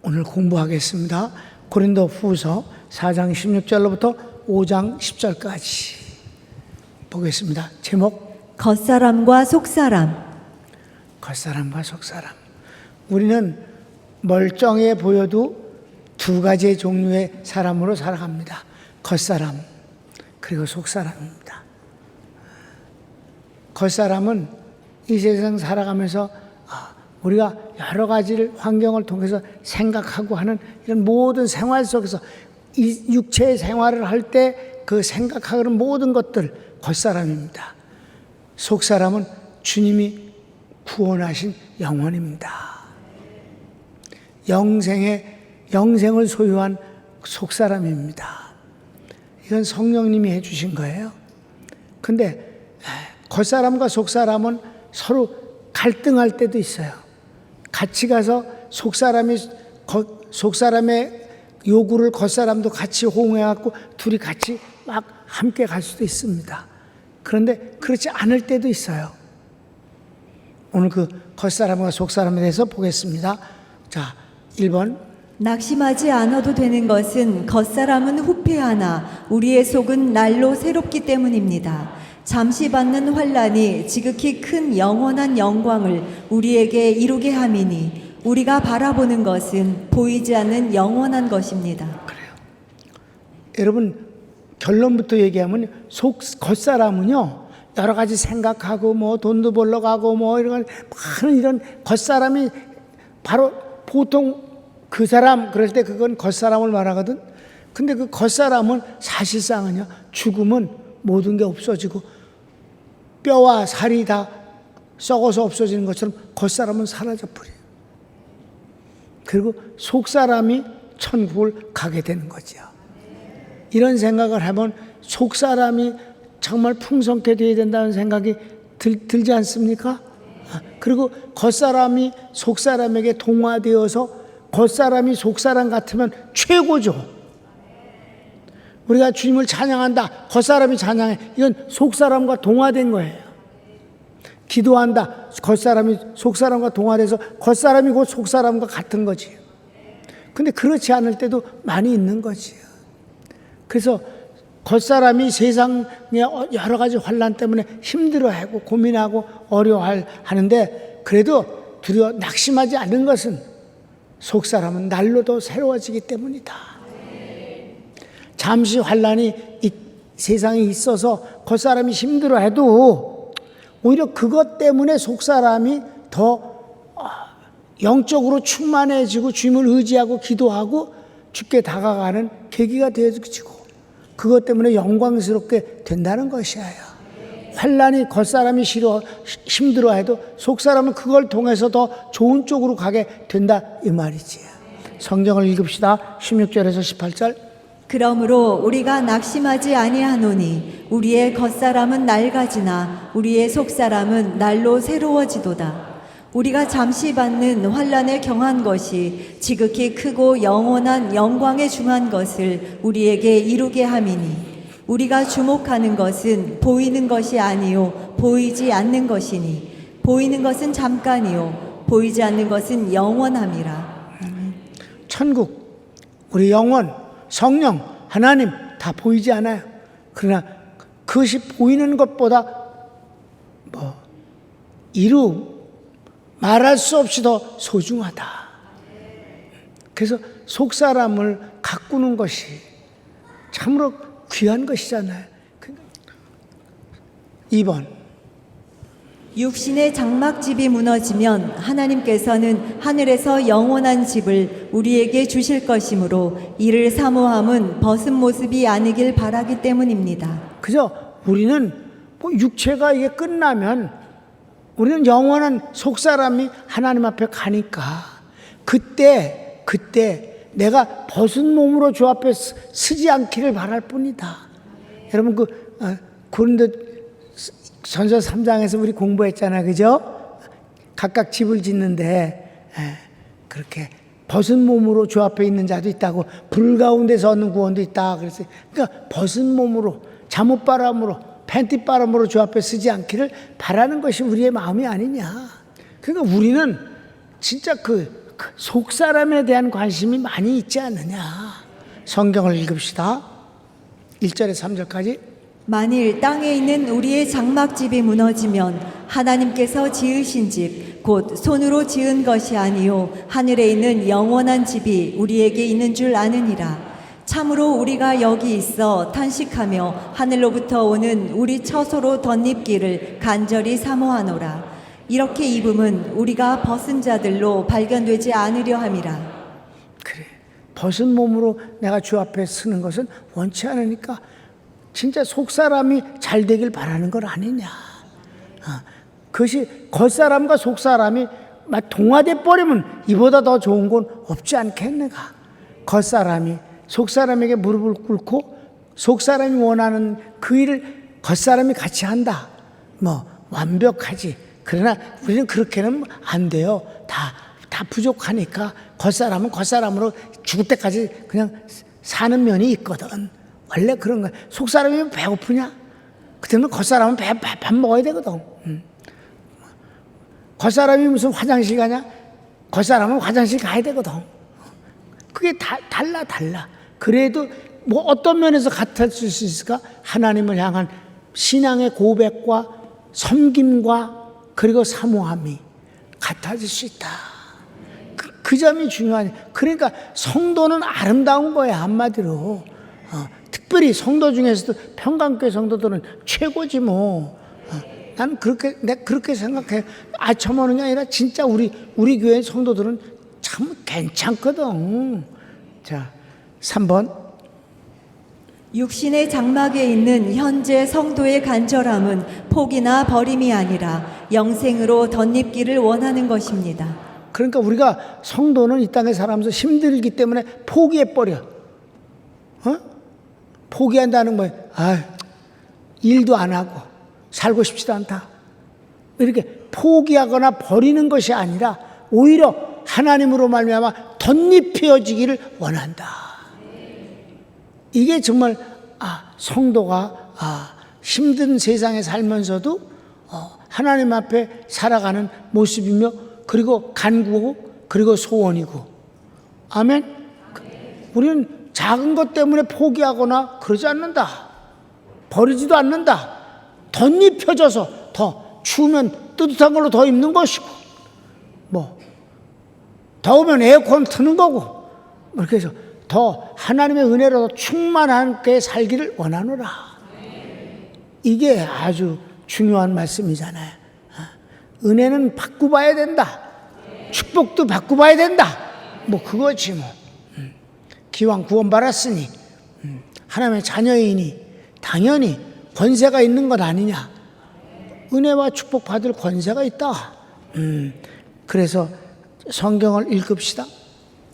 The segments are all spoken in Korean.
오늘 공부하겠습니다. 고린도 후서 4장 16절로부터 5장 10절까지 보겠습니다. 제목 겉사람과 속사람. 겉사람과 속사람. 우리는 멀쩡해 보여도 두 가지의 종류의 사람으로 살아갑니다. 겉사람 그리고 속사람입니다. 겉사람은 이 세상 살아가면서 우리가 여러 가지를 환경을 통해서 생각하고 하는 이런 모든 생활 속에서 이 육체의 생활을 할 때 그 생각하는 모든 것들 겉사람입니다. 속사람은 주님이 구원하신 영혼입니다. 영생을 소유한 속사람입니다. 이건 성령님이 해주신 거예요. 근데 겉사람과 속사람은 서로 갈등할 때도 있어요. 같이 가서 속사람의 요구를 겉사람도 같이 호응해갖고 둘이 같이 막 함께 갈 수도 있습니다. 그런데 그렇지 않을 때도 있어요. 오늘 그 겉사람과 속사람에 대해서 보겠습니다. 자, 1번. 낙심하지 않아도 되는 것은 겉사람은 후패하나 우리의 속은 날로 새롭기 때문입니다. 잠시 받는 환난이 지극히 큰 영원한 영광을 우리에게 이루게 함이니 우리가 바라보는 것은 보이지 않는 영원한 것입니다. 그래요. 여러분 결론부터 얘기하면 겉사람은요 여러 가지 생각하고 뭐 돈도 벌러 가고 뭐 이런 많은 이런 겉사람이 바로 보통 그 사람 그럴 때 그건 겉사람을 말하거든. 근데 그 겉사람은 사실상은요 죽으면 모든 게 없어지고 뼈와 살이 다 썩어서 없어지는 것처럼 겉사람은 사라져 버려요. 그리고 속사람이 천국을 가게 되는 거죠. 이런 생각을 하면 속사람이 정말 풍성케 되어야 된다는 생각이 들지 않습니까? 그리고 겉사람이 속사람에게 동화되어서 겉사람이 속사람 같으면 최고죠. 우리가 주님을 찬양한다. 겉사람이 찬양해. 이건 속사람과 동화된 거예요. 기도한다. 겉사람이 속사람과 동화돼서 겉사람이 곧 속사람과 같은 거지. 근데 그렇지 않을 때도 많이 있는 거지. 그래서 겉사람이 세상의 여러 가지 환난 때문에 힘들어하고 고민하고 어려워하는데 그래도 두려워 낙심하지 않는 것은 속사람은 날로 더 새로워지기 때문이다. 잠시 환난이 이 세상에 있어서 겉사람이 힘들어해도 오히려 그것 때문에 속사람이 더 영적으로 충만해지고 주님을 의지하고 기도하고 주께 다가가는 계기가 되어지고 그것 때문에 영광스럽게 된다는 것이에요. 환난이 겉사람이 힘들어해도 속사람은 그걸 통해서 더 좋은 쪽으로 가게 된다 이 말이지. 성경을 읽읍시다. 16절에서 18절. 그러므로 우리가 낙심하지 아니하노니 우리의 겉사람은 낡아지나 우리의 속사람은 날로 새로워지도다. 우리가 잠시 받는 환난을 경한 것이 지극히 크고 영원한 영광에 중한 것을 우리에게 이루게 함이니 우리가 주목하는 것은 보이는 것이 아니요 보이지 않는 것이니 보이는 것은 잠깐이요 보이지 않는 것은 영원함이라. 천국, 우리 영혼, 성령, 하나님 다 보이지 않아요. 그러나 그것이 보이는 것보다 말할 수 없이 더 소중하다. 그래서 속사람을 가꾸는 것이 참으로 귀한 것이잖아요. 2번. 육신의 장막집이 무너지면 하나님께서는 하늘에서 영원한 집을 우리에게 주실 것이므로 이를 사모함은 벗은 모습이 아니길 바라기 때문입니다. 그죠? 우리는 육체가 이게 끝나면 우리는 영원한 속사람이 하나님 앞에 가니까 그때 내가 벗은 몸으로 주 앞에 서지 않기를 바랄 뿐이다. 여러분 고린도 전서 3장에서 우리 공부했잖아요. 그죠? 각각 집을 짓는데 그렇게 벗은 몸으로 주 앞에 있는 자도 있다고 불 가운데서 얻는 구원도 있다. 그러니까 벗은 몸으로 잠옷바람으로 팬티바람으로 주 앞에 서지 않기를 바라는 것이 우리의 마음이 아니냐. 그러니까 우리는 진짜 속 사람에 대한 관심이 많이 있지 않느냐. 성경을 읽읍시다. 1절에서 3절까지. 만일 땅에 있는 우리의 장막집이 무너지면 하나님께서 지으신 집 곧 손으로 지은 것이 아니요 하늘에 있는 영원한 집이 우리에게 있는 줄 아느니라. 참으로 우리가 여기 있어 탄식하며 하늘로부터 오는 우리 처소로 덧입기를 간절히 사모하노라. 이렇게 입음은 우리가 벗은 자들로 발견되지 않으려 함이라. 그래, 벗은 몸으로 내가 주 앞에 서는 것은 원치 않으니까 진짜 속사람이 잘 되길 바라는 건 아니냐. 그것이 겉사람과 속사람이 막 동화돼 버리면 이보다 더 좋은 건 없지 않겠는가. 겉사람이 속사람에게 무릎을 꿇고 속사람이 원하는 그 일을 겉사람이 같이 한다. 뭐 완벽하지. 그러나 우리는 그렇게는 안 돼요. 다 부족하니까 겉사람은 겉사람으로 죽을 때까지 그냥 사는 면이 있거든. 원래 그런 거야. 속사람이면 배고프냐? 그때는 겉사람은 밥 먹어야 되거든. 겉사람이 무슨 화장실 가냐? 겉사람은 화장실 가야 되거든. 그게 달라. 그래도 뭐 어떤 면에서 같을 수 있을까? 하나님을 향한 신앙의 고백과 섬김과 그리고 사모함이 같아질 수 있다. 그 점이 중요하니. 그러니까 성도는 아름다운 거야, 한마디로. 특별히 성도 중에서도 평강교회 성도들은 최고지 뭐. 나는 내가 그렇게 생각해. 아첨하는 게 아니라 진짜 우리 교회 성도들은 참 괜찮거든. 자, 3번. 육신의 장막에 있는 현재 성도의 간절함은 포기나 버림이 아니라 영생으로 덧입기를 원하는 것입니다. 그러니까 우리가 성도는 이 땅에 살아가면서 힘들기 때문에 포기해버려. 포기한다는 거예요. 일도 안 하고 살고 싶지도 않다. 이렇게 포기하거나 버리는 것이 아니라 오히려 하나님으로 말미암아 덧입혀지기를 원한다. 이게 정말 성도가 힘든 세상에 살면서도 하나님 앞에 살아가는 모습이며 그리고 간구고 그리고 소원이고. 아멘. 우리는 작은 것 때문에 포기하거나 그러지 않는다. 버리지도 않는다. 덧입혀져서 더 추우면 뜨뜻한 걸로 더 입는 것이고, 뭐 더우면 에어컨 트는 거고, 이렇게 해서 더 하나님의 은혜로 충만하게 살기를 원하노라. 이게 아주 중요한 말씀이잖아요. 은혜는 받고 봐야 된다. 축복도 받고 봐야 된다. 뭐 그거지 뭐. 기왕 구원받았으니 하나님의 자녀이니 당연히 권세가 있는 것 아니냐. 은혜와 축복 받을 권세가 있다. 그래서 성경을 읽읍시다.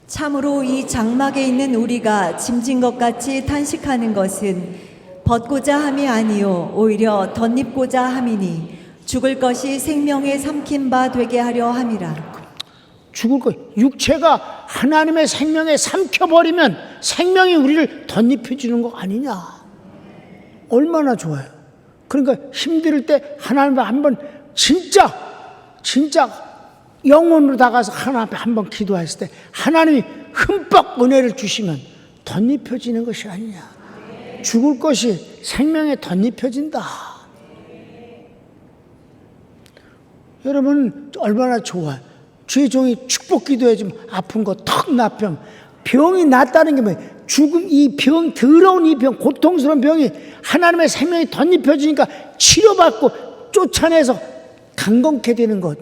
참으로 이 장막에 있는 우리가 짐진 것 같이 탄식하는 것은 벗고자 함이 아니요 오히려 덧입고자 함이니 죽을 것이 생명에 삼킨 바 되게 하려 함이라. 죽을 것, 육체가 하나님의 생명에 삼켜버리면 생명이 우리를 덧입혀주는 거 아니냐. 얼마나 좋아요. 그러니까 힘들 때 하나님 앞에 한번 진짜 영혼으로 다가서 하나님 앞에 한번 기도했을 때 하나님이 흠뻑 은혜를 주시면 덧입혀지는 것이 아니냐. 죽을 것이 생명에 덧입혀진다. 여러분 얼마나 좋아요. 주의 종이 축복 기도해주면 아픈 거 턱 나병, 병이 낫다는 게 뭐예요? 죽음, 이 병, 더러운 이 병, 고통스러운 병이 하나님의 생명이 덧입혀지니까 치료받고 쫓아내서 강건케 되는 것,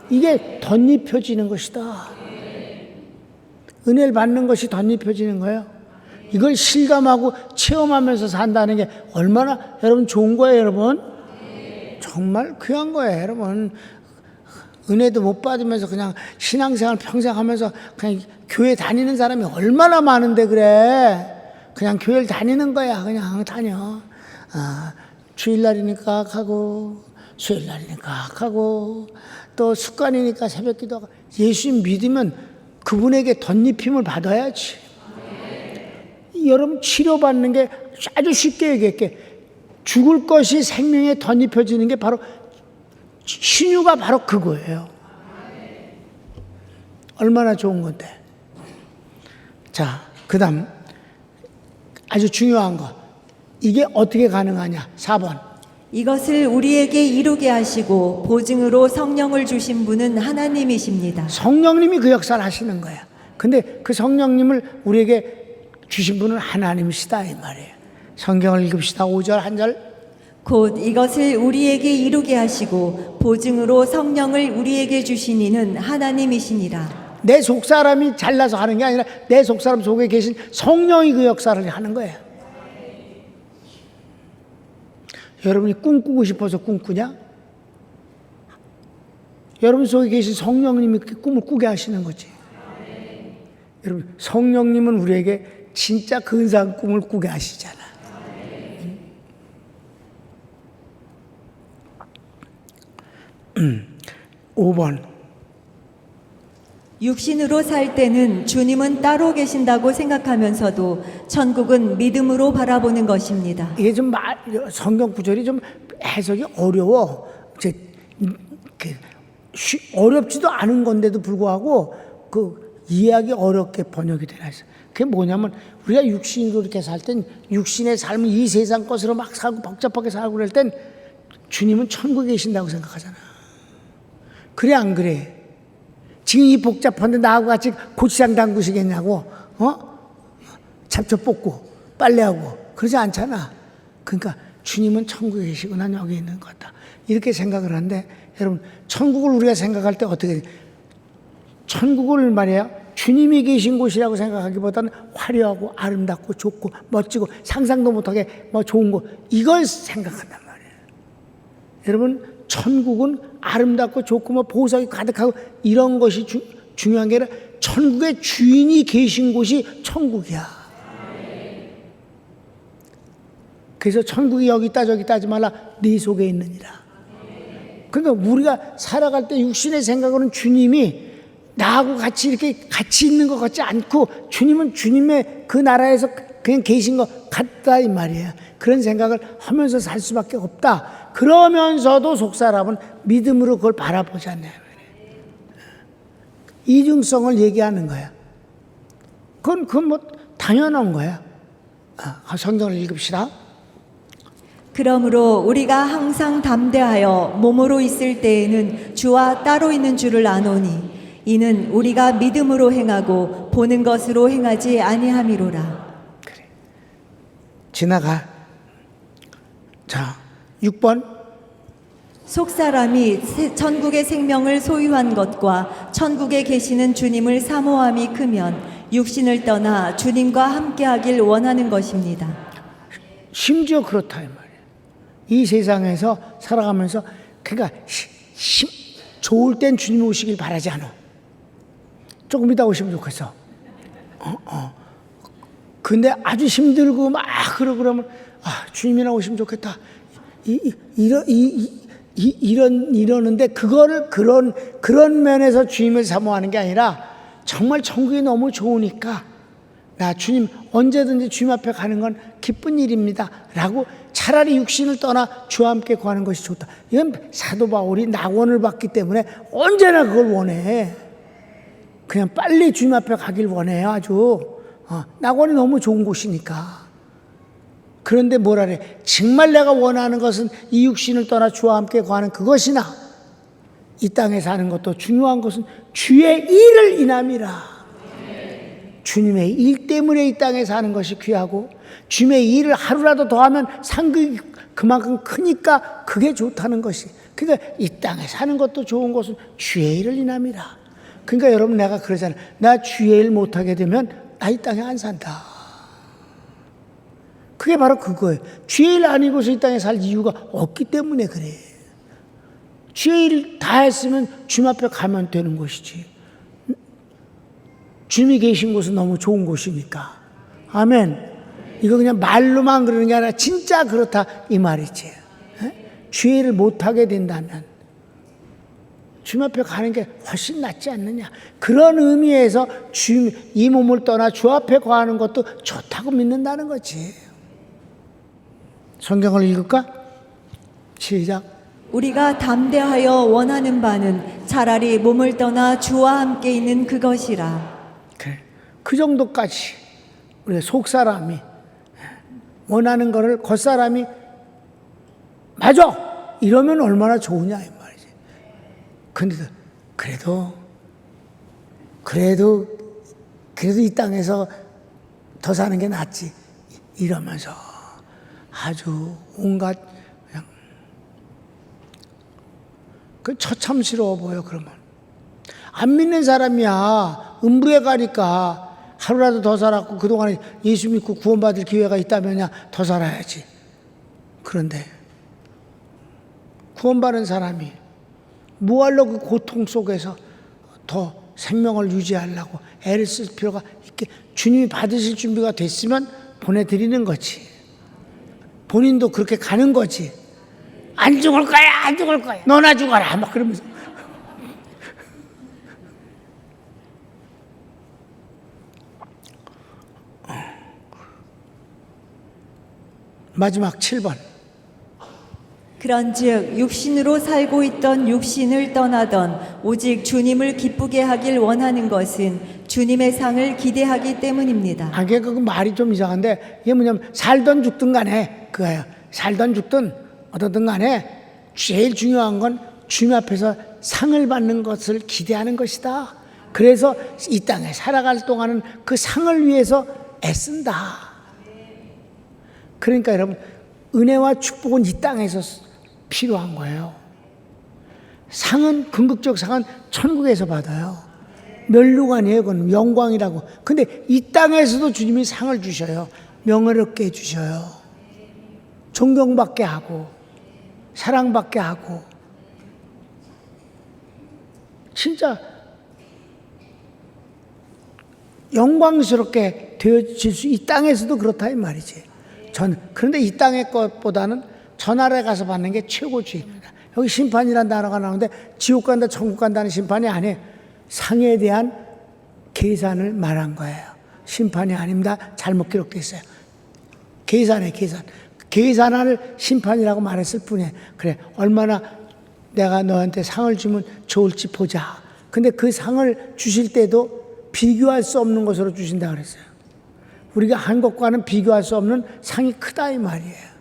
이게 덧입혀지는 것이다. 은혜를 받는 것이 덧입혀지는 거예요. 이걸 실감하고 체험하면서 산다는 게 얼마나 여러분 좋은 거예요, 여러분. 정말 귀한 거예요, 여러분. 은혜도 못 받으면서 그냥 신앙생활 평생 하면서 그냥 교회 다니는 사람이 얼마나 많은데 그래. 그냥 교회를 다니는 거야. 그냥 다녀. 주일날이니까 가고 수요일날이니까 가고 또 습관이니까 새벽 기도하고. 예수님 믿으면 그분에게 덧입힘을 받아야지. 여러분 치료받는 게 아주 쉽게 얘기할게. 죽을 것이 생명에 덧입혀지는 게 바로 신유가 바로 그거예요. 얼마나 좋은 건데. 자, 그 다음 아주 중요한 거. 이게 어떻게 가능하냐? 4번. 이것을 우리에게 이루게 하시고 보증으로 성령을 주신 분은 하나님이십니다. 성령님이 그 역사를 하시는 거야. 근데 그 성령님을 우리에게 주신 분은 하나님이시다 이 말이에요. 성경을 읽읍시다. 5절 한 절. 곧 이것을 우리에게 이루게 하시고 보증으로 성령을 우리에게 주신 이는 하나님이시니라. 내 속사람이 잘나서 하는 게 아니라 내 속사람 속에 계신 성령이 그 역사를 하는 거예요. 여러분이 꿈꾸고 싶어서 꿈꾸냐? 여러분 속에 계신 성령님이 그 꿈을 꾸게 하시는 거지. 여러분, 성령님은 우리에게 진짜 근사한 꿈을 꾸게 하시잖아. 5번. 육신으로 살 때는 주님은 따로 계신다고 생각하면서도 천국은 믿음으로 바라보는 것입니다. 이게 좀 성경 구절이 좀 해석이 어려워. 어렵지도 않은 건데도 불구하고 그 이해하기 어렵게 번역이 되나 있어. 그게 뭐냐면 우리가 육신으로 이렇게 살 땐 육신의 삶은 이 세상 것으로 막 살고 복잡하게 살고 그럴 땐 주님은 천국에 계신다고 생각하잖아. 그래 안 그래? 지금 이 복잡한데 나하고 같이 고추장 담그시겠냐고, 잡초 뽑고 빨래하고 그러지 않잖아. 그러니까 주님은 천국에 계시고 난 여기 있는 것 같다. 이렇게 생각을 하는데 여러분, 천국을 우리가 생각할 때 어떻게 천국을 말이야 주님이 계신 곳이라고 생각하기보다는 화려하고 아름답고 좋고 멋지고 상상도 못하게 뭐 좋은 곳, 이걸 생각한단 말이에요. 여러분, 천국은 아름답고 좋고 뭐 보석이 가득하고 이런 것이 중요한 게 아니라 천국의 주인이 계신 곳이 천국이야. 그래서 천국이 여기 있다 저기 있다 하지 말라, 네 속에 있느니라. 그러니까 우리가 살아갈 때 육신의 생각으로는 주님이 나하고 같이 이렇게 같이 있는 것 같지 않고 주님은 주님의 그 나라에서 그냥 계신 것 같다 이 말이에요. 그런 생각을 하면서 살 수밖에 없다. 그러면서도 속사람은 믿음으로 그걸 바라보지 않냐. 이중성을 얘기하는 거야. 그건 뭐 당연한 거야. 성경을 읽읍시다. 그러므로 우리가 항상 담대하여 몸으로 있을 때에는 주와 따로 있는 줄을 아노니 이는 우리가 믿음으로 행하고 보는 것으로 행하지 아니함이로라. 그래. 지나가. 자, 6번. 속사람이 천국의 생명을 소유한 것과 천국에 계시는 주님을 사모함이 크면 육신을 떠나 주님과 함께하길 원하는 것입니다. 심지어 그렇다 이 말이에요. 이 세상에서 살아가면서 그러니까 좋을 땐 주님 오시길 바라지 않아. 조금 이따 오시면 좋겠어. 근데 아주 힘들고 막 그러면 주님이나 오시면 좋겠다. 이러는데 그거를 그런 면에서 주님을 사모하는 게 아니라 정말 천국이 너무 좋으니까 나 주님 언제든지 주님 앞에 가는 건 기쁜 일입니다 라고 차라리 육신을 떠나 주와 함께 구하는 것이 좋다. 이건 사도 바울이 낙원을 받기 때문에 언제나 그걸 원해. 그냥 빨리 주님 앞에 가길 원해요. 아주 낙원이 너무 좋은 곳이니까. 그런데 뭐라래? 정말 내가 원하는 것은 이 육신을 떠나 주와 함께 구하는 그것이나 이 땅에 사는 것도 중요한 것은 주의 일을 인함이라. 주님의 일 때문에 이 땅에 사는 것이 귀하고 주님의 일을 하루라도 더하면 상급이 그만큼 크니까 그게 좋다는 것이. 그러니까 이 땅에 사는 것도 좋은 것은 주의 일을 인함이라. 그러니까 여러분, 내가 그러잖아요. 나 주의 일 못하게 되면 나 이 땅에 안 산다. 그게 바로 그거예요. 주의 일 아니고서 이 땅에 살 이유가 없기 때문에 그래. 주의 일 다 했으면 주님 앞에 가면 되는 것이지. 주님이 계신 곳은 너무 좋은 곳이니까. 아멘. 이거 그냥 말로만 그러는 게 아니라 진짜 그렇다 이 말이지. 주의 일을 못하게 된다면 주님 앞에 가는 게 훨씬 낫지 않느냐. 그런 의미에서 이 몸을 떠나 주 앞에 거하는 것도 좋다고 믿는다는 거지. 성경을 읽을까? 시작. 우리가 담대하여 원하는 바는 차라리 몸을 떠나 주와 함께 있는 그것이라. 그래. 그 정도까지 우리가 속사람이 원하는 거를 겉사람이 맞아! 이러면 얼마나 좋으냐 이 말이지. 근데 그래도 이 땅에서 더 사는 게 낫지 이러면서 아주 온갖 그냥 그 처참스러워 보여. 그러면 안 믿는 사람이야. 음부에 가니까 하루라도 더 살았고 그동안에 예수 믿고 구원받을 기회가 있다면야 더 살아야지. 그런데 구원받은 사람이 뭐하러 그 고통 속에서 더 생명을 유지하려고 애를 쓸 필요가 있게, 주님이 받으실 준비가 됐으면 보내드리는 거지. 본인도 그렇게 가는 거지. 안 죽을 거야, 안 죽을 거야. 너나 죽어라. 막 그러면서. 마지막 7번. 그런즉 육신으로 살고 있던 육신을 떠나던 오직 주님을 기쁘게 하길 원하는 것은 주님의 상을 기대하기 때문입니다. 그 말이 좀 이상한데, 이게 뭐냐면 살던 죽든 간에 그거예요. 살던 죽든 어떻든 간에 제일 중요한 건 주님 앞에서 상을 받는 것을 기대하는 것이다. 그래서 이 땅에 살아갈 동안은 그 상을 위해서 애쓴다. 그러니까 여러분, 은혜와 축복은 이 땅에서 필요한 거예요. 상은, 궁극적 상은 천국에서 받아요. 면류관이에요. 그건 영광이라고. 근데 이 땅에서도 주님이 상을 주셔요. 명예롭게 해주셔요. 존경받게 하고 사랑받게 하고. 진짜 영광스럽게 되어질 수, 이 땅에서도 그렇다 이 말이지. 그런데 이 땅의 것보다는 저 나라에 가서 받는 게 최고주의입니다. 여기 심판이라는 단어가 나오는데 지옥 간다 천국 간다는 심판이 아니에요. 상에 대한 계산을 말한 거예요. 심판이 아닙니다. 잘못 기록되어 있어요. 계산에 계산을 심판이라고 말했을 뿐이에요. 그래, 얼마나 내가 너한테 상을 주면 좋을지 보자. 근데 그 상을 주실 때도 비교할 수 없는 것으로 주신다 그랬어요. 우리가 한 것과는 비교할 수 없는 상이 크다 이 말이에요.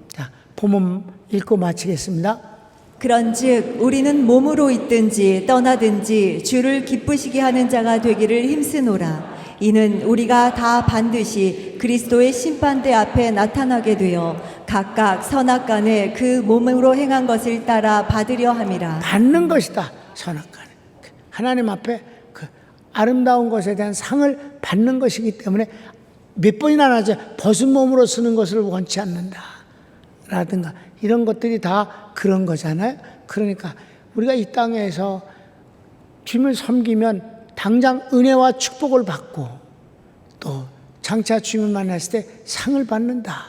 자, 본문 읽고 마치겠습니다. 그런즉 우리는 몸으로 있든지 떠나든지 주를 기쁘시게 하는 자가 되기를 힘쓰노라. 이는 우리가 다 반드시 그리스도의 심판대 앞에 나타나게 되어 각각 선악간에 그 몸으로 행한 것을 따라 받으려 함이라. 받는 것이다. 선악간에 하나님 앞에 그 아름다운 것에 대한 상을 받는 것이기 때문에 몇 번이나 나죠. 벗은 몸으로 쓰는 것을 원치 않는다 라든가 이런 것들이 다 그런 거잖아요. 그러니까 우리가 이 땅에서 주님을 섬기면 당장 은혜와 축복을 받고 또 장차 주님을 만났을 때 상을 받는다.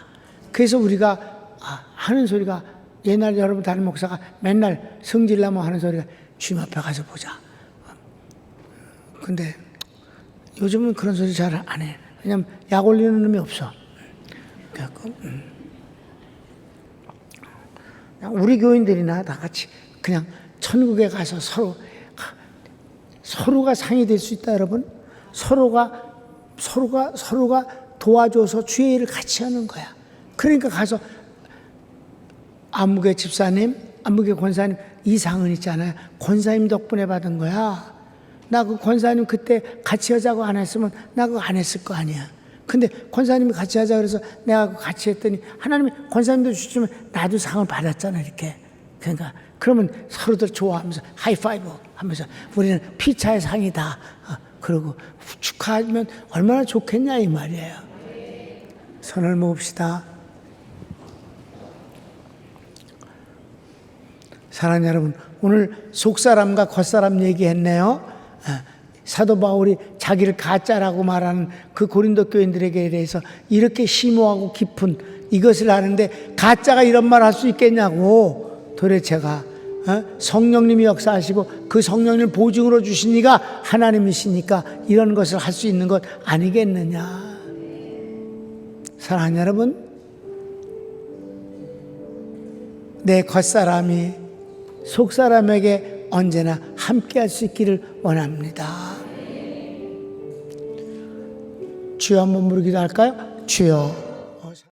그래서 우리가 하는 소리가, 옛날 여러분 다른 목사가 맨날 성질나면 하는 소리가 주님 앞에 가서 보자. 근데 요즘은 그런 소리 잘 안 해. 왜냐면 약 올리는 놈이 없어. 그래갖고 우리 교인들이나 다 같이 그냥 천국에 가서 서로가 상이 될 수 있다. 여러분, 서로가 도와줘서 주의 일을 같이 하는 거야. 그러니까 가서 안무개 집사님, 안무개 권사님 이 상은 있잖아요. 권사님 덕분에 받은 거야. 나 그 권사님 그때 같이 하자고 안 했으면 나 그거 안 했을 거 아니야. 근데 권사님이 같이 하자 그래서 내가 같이 했더니 하나님이 권사님도 주시면 나도 상을 받았잖아 이렇게. 그러니까 그러면 서로들 좋아하면서 하이파이브 하면서 우리는 피차의 상이다. 그러고 축하하면 얼마나 좋겠냐 이 말이에요. 손을 모읍시다. 사랑하는 여러분, 오늘 속사람과 겉사람 얘기했네요. 사도 바울이 자기를 가짜라고 말하는 그 고린도 교인들에게 대해서 이렇게 심오하고 깊은 이것을 하는데 가짜가 이런 말 할 수 있겠냐고. 도대체가 성령님이 역사하시고 그 성령님을 보증으로 주신 이가 하나님이시니까 이런 것을 할 수 있는 것 아니겠느냐. 사랑하는 여러분, 내 겉사람이 속사람에게 언제나 함께할 수 있기를 원합니다. 주여 한번 부르기도 할까요? 주여